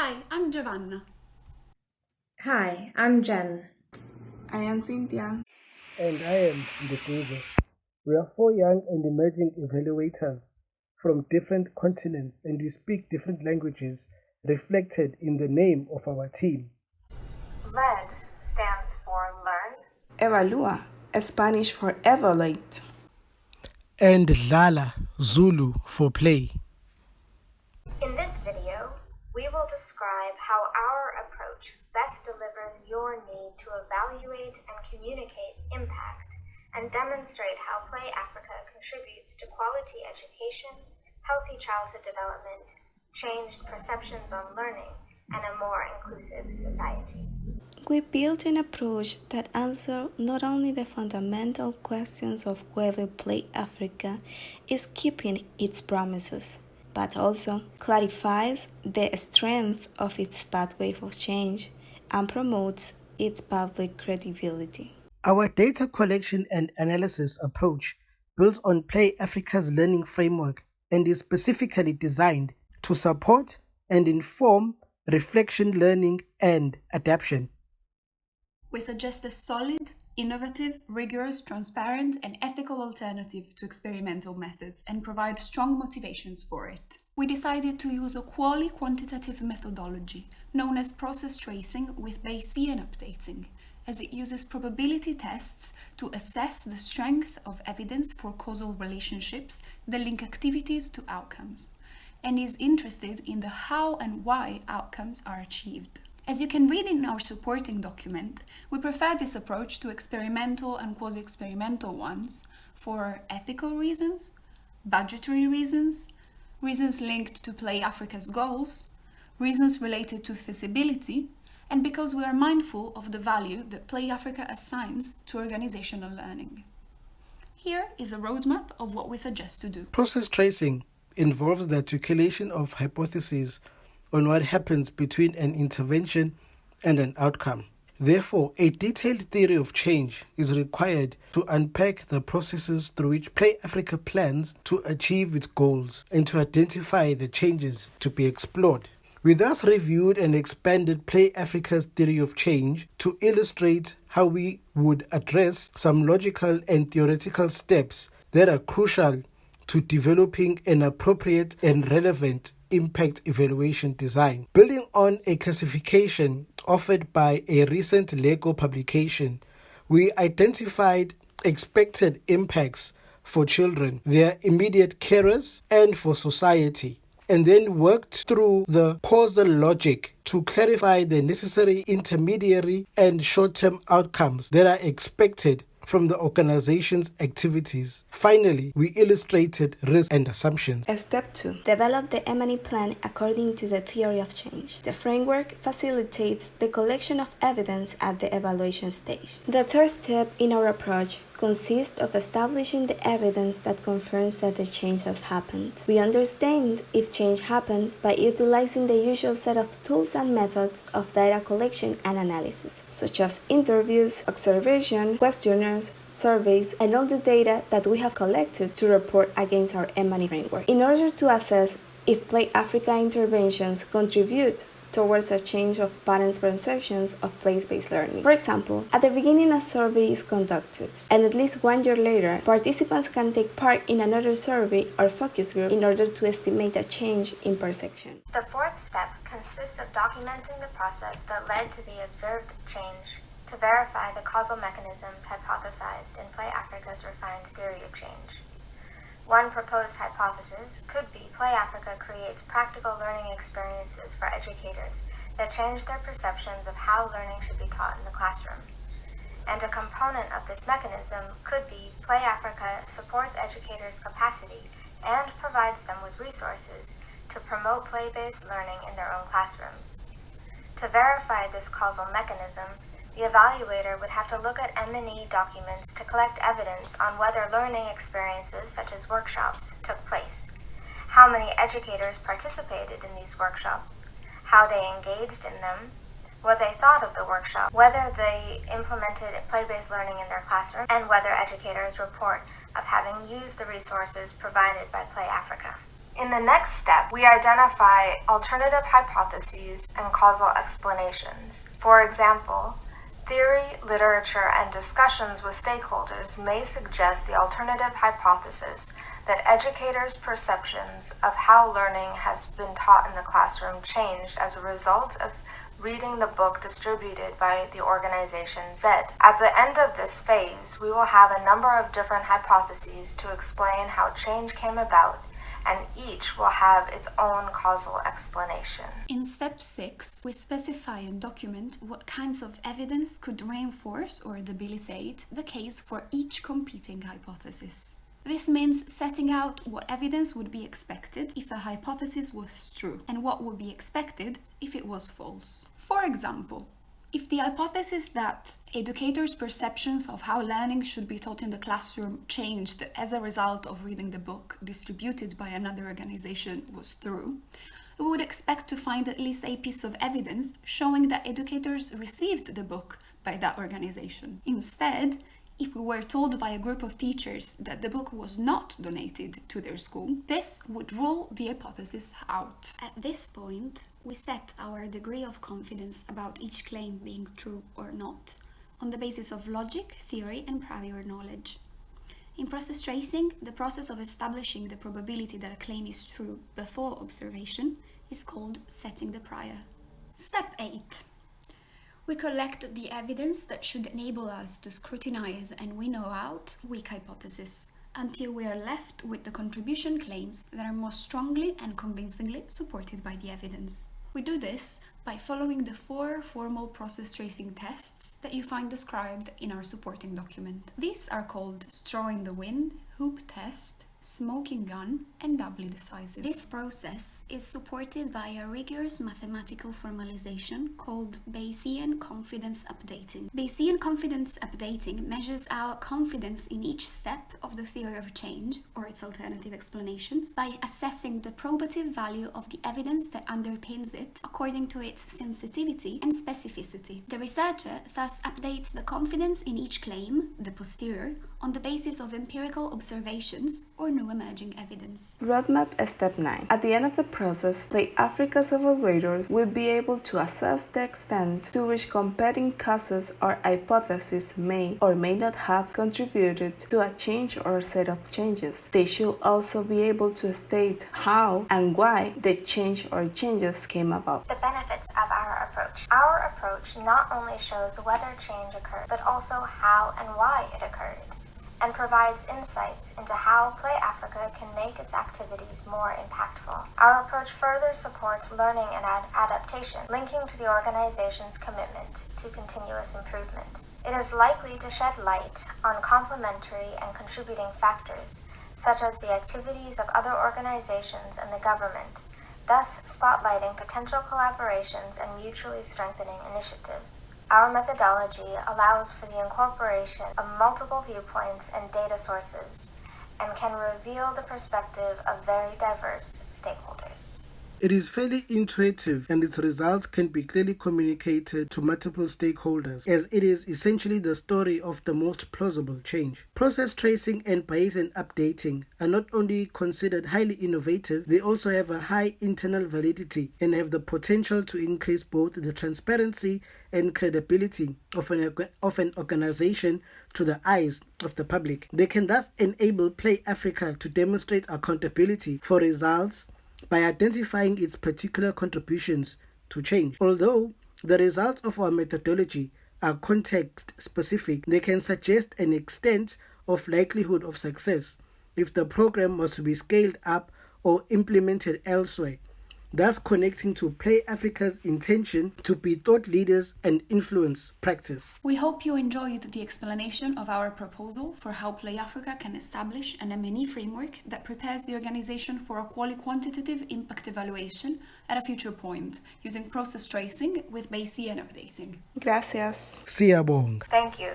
Hi, I'm Giovanna. Hi, I'm Jen. I am Cynthia. And I am Nduguzo. We are four young and emerging evaluators from different continents, and we speak different languages reflected in the name of our team. LED stands for Learn. Evalúa, Spanish for evaluate. And Dlala, Zulu for play. In this video, we will describe how our approach best delivers your need to evaluate and communicate impact and demonstrate how Play Africa contributes to quality education, healthy childhood development, changed perceptions on learning, and a more inclusive society. We built an approach that answers not only the fundamental questions of whether Play Africa is keeping its promises, but also clarifies the strength of its pathway of change and promotes its public credibility. Our data collection and analysis approach builds on Play Africa's learning framework and is specifically designed to support and inform reflection learning and adaptation. We suggest a solid, innovative, rigorous, transparent, and ethical alternative to experimental methods and provide strong motivations for it. We decided to use a quantitative methodology known as process tracing with Bayesian updating, as it uses probability tests to assess the strength of evidence for causal relationships that link activities to outcomes, and is interested in the how and why outcomes are achieved. As you can read in our supporting document, we prefer this approach to experimental and quasi-experimental ones for ethical reasons, budgetary reasons, reasons linked to Play Africa's goals, reasons related to feasibility, and because we are mindful of the value that Play Africa assigns to organizational learning. Here is a roadmap of what we suggest to do. Process tracing involves the articulation of hypotheses on what happens between an intervention and an outcome. Therefore, a detailed theory of change is required to unpack the processes through which Play Africa plans to achieve its goals and to identify the changes to be explored. We thus reviewed and expanded Play Africa's theory of change to illustrate how we would address some logical and theoretical steps that are crucial to developing an appropriate and relevant impact evaluation design. Building on a classification offered by a recent LEGO publication, we identified expected impacts for children, their immediate carers, and for society, and then worked through the causal logic to clarify the necessary intermediary and short-term outcomes that are expected from the organization's activities. Finally, we illustrated risks and assumptions. Step 2. Develop the M&E plan according to the theory of change. The framework facilitates the collection of evidence at the evaluation stage. The third step in our approach consists of establishing the evidence that confirms that the change has happened. We understand if change happened by utilizing the usual set of tools and methods of data collection and analysis, such as interviews, observation, questionnaires, surveys, and all the data that we have collected to report against our M&E framework, in order to assess if Play Africa interventions contribute towards a change of parents' perceptions of place-based learning. For example, at the beginning a survey is conducted, and at least 1 year later, participants can take part in another survey or focus group in order to estimate a change in perception. The fourth step consists of documenting the process that led to the observed change to verify the causal mechanisms hypothesized in Play Africa's refined theory of change. One proposed hypothesis could be Play Africa creates practical learning experiences for educators that change their perceptions of how learning should be taught in the classroom. And a component of this mechanism could be Play Africa supports educators' capacity and provides them with resources to promote play-based learning in their own classrooms. To verify this causal mechanism, the evaluator would have to look at M&E documents to collect evidence on whether learning experiences such as workshops took place, how many educators participated in these workshops, how they engaged in them, what they thought of the workshop, whether they implemented play-based learning in their classroom, and whether educators report of having used the resources provided by Play Africa. In the next step, we identify alternative hypotheses and causal explanations. For example, theory, literature, and discussions with stakeholders may suggest the alternative hypothesis that educators' perceptions of how learning has been taught in the classroom changed as a result of reading the book distributed by the organization Z. At the end of this phase, we will have a number of different hypotheses to explain how change came about, and each will have its own causal explanation. In step 6, we specify and document what kinds of evidence could reinforce or debilitate the case for each competing hypothesis. This means setting out what evidence would be expected if a hypothesis was true, and what would be expected if it was false. For example, if the hypothesis that educators' perceptions of how learning should be taught in the classroom changed as a result of reading the book distributed by another organization was true, we would expect to find at least a piece of evidence showing that educators received the book by that organization. Instead, if we were told by a group of teachers that the book was not donated to their school, this would rule the hypothesis out. At this point, we set our degree of confidence about each claim being true or not on the basis of logic, theory, and prior knowledge. In process tracing, the process of establishing the probability that a claim is true before observation is called setting the prior. Step 8. We collect the evidence that should enable us to scrutinize and winnow out weak hypotheses until we are left with the contribution claims that are most strongly and convincingly supported by the evidence. We do this by following the 4 formal process tracing tests that you find described in our supporting document. These are called straw in the wind, hoop test, smoking gun, and doubly decisive. This process is supported by a rigorous mathematical formalization called Bayesian confidence updating. Bayesian confidence updating measures our confidence in each step of the theory of change, or its alternative explanations, by assessing the probative value of the evidence that underpins it according to its sensitivity and specificity. The researcher thus updates the confidence in each claim, the posterior, on the basis of empirical observations or new emerging evidence. Roadmap Step 9. At the end of the process, Play Africa's evaluators will be able to assess the extent to which competing causes or hypotheses may or may not have contributed to a change or set of changes. They should also be able to state how and why the change or changes came about. The benefits of our approach. Our approach not only shows whether change occurred, but also how and why it occurred, and provides insights into how Play Africa can make its activities more impactful. Our approach further supports learning and adaptation, linking to the organization's commitment to continuous improvement. It is likely to shed light on complementary and contributing factors, such as the activities of other organizations and the government, thus spotlighting potential collaborations and mutually strengthening initiatives. Our methodology allows for the incorporation of multiple viewpoints and data sources, and can reveal the perspective of very diverse stakeholders. It is fairly intuitive, and its results can be clearly communicated to multiple stakeholders, as it is essentially the story of the most plausible change. Process tracing and Bayesian updating are not only considered highly innovative, they also have a high internal validity and have the potential to increase both the transparency and credibility of an organization to the eyes of the public. They can thus enable Play Africa to demonstrate accountability for results by identifying its particular contributions to change. Although the results of our methodology are context-specific, they can suggest an extent of likelihood of success if the program was to be scaled up or implemented elsewhere, thus connecting to Play Africa's intention to be thought leaders and influence practice. We hope you enjoyed the explanation of our proposal for how Play Africa can establish an M&E framework that prepares the organization for a qualitative impact evaluation at a future point, using process tracing with Bayesian updating. Gracias. Siyabonga. Thank you.